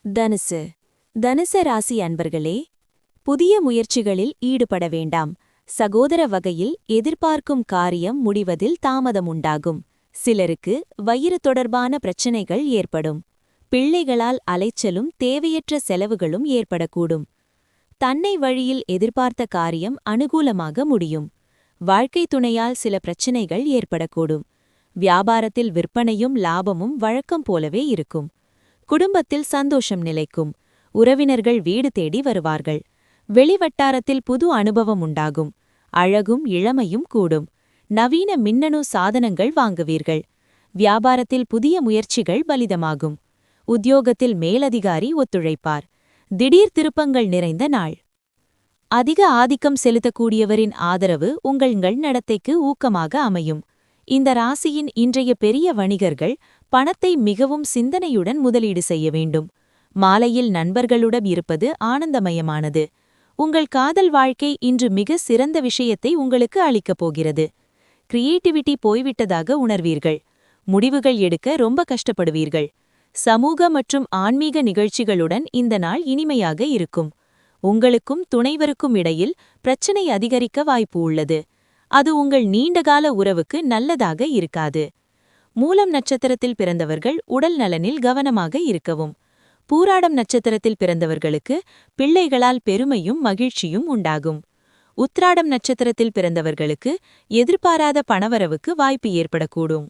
தனுசு தனுச ராசி அன்பர்களே, புதிய முயற்சிகளில் ஈடுபட வேண்டாம். சகோதர வகையில் எதிர்பார்க்கும் காரியம் முடிவதில் தாமதம் உண்டாகும். சிலருக்கு வயிறு தொடர்பான பிரச்சினைகள் ஏற்படும். பிள்ளைகளால் அலைச்சலும் தேவையற்ற செலவுகளும் ஏற்படக்கூடும். தன்னை வழியில் எதிர்பார்த்த காரியம் அனுகூலமாக முடியும். வாழ்க்கை துணையால் சில பிரச்சினைகள் ஏற்படக்கூடும். வியாபாரத்தில் விற்பனையும் லாபமும் வழக்கம் போலவே இருக்கும். குடும்பத்தில் சந்தோஷம் நிலைக்கும். உறவினர்கள் வீடு தேடி வருவார்கள். வெளிவட்டாரத்தில் புது அனுபவம் உண்டாகும். அழகும் இளமையும் கூடும். நவீன மின்னணு சாதனங்கள் வாங்குவீர்கள். வியாபாரத்தில் புதிய முயற்சிகள் பலிதமாகும். உத்தியோகத்தில் மேலதிகாரி ஒத்துழைப்பார். திடீர் திருப்பங்கள் நிறைந்த நாள். அதிக ஆதிக்கம் செலுத்தக்கூடியவரின் ஆதரவு உங்கள் நடத்தைக்கு ஊக்கமாக அமையும். இந்த ராசியின் இன்றைய பெரிய வணிகர்கள் பணத்தை மிகவும் சிந்தனையுடன் முதலீடு செய்ய வேண்டும். மாலையில் நண்பர்களுடன் இருப்பது ஆனந்தமயமானது. உங்கள் காதல் வாழ்க்கை இன்று மிக சிறந்த விஷயத்தை உங்களுக்கு அளிக்கப் போகிறது. கிரியேட்டிவிட்டி போய்விட்டதாக உணர்வீர்கள். முடிவுகள் எடுக்க ரொம்ப கஷ்டப்படுவீர்கள். சமூக மற்றும் ஆன்மீக நிகழ்ச்சிகளுடன் இந்த நாள் இனிமையாக இருக்கும். உங்களுக்கும் துணைவருக்கும் இடையில் பிரச்சனை அதிகரிக்க வாய்ப்பு உள்ளது. அது உங்கள் நீண்டகால உறவுக்கு நல்லதாக இருக்காது. மூலம் நட்சத்திரத்தில் பிறந்தவர்கள் உடல் நலனில் கவனமாக இருக்கவும். பூராடம் நட்சத்திரத்தில் பிறந்தவர்களுக்கு பிள்ளைகளால் பெருமையும் மகிழ்ச்சியும் உண்டாகும். உத்ராடம் நட்சத்திரத்தில் பிறந்தவர்களுக்கு எதிர்பாராத பணவரவுக்கு வாய்ப்பு ஏற்படக்கூடும்.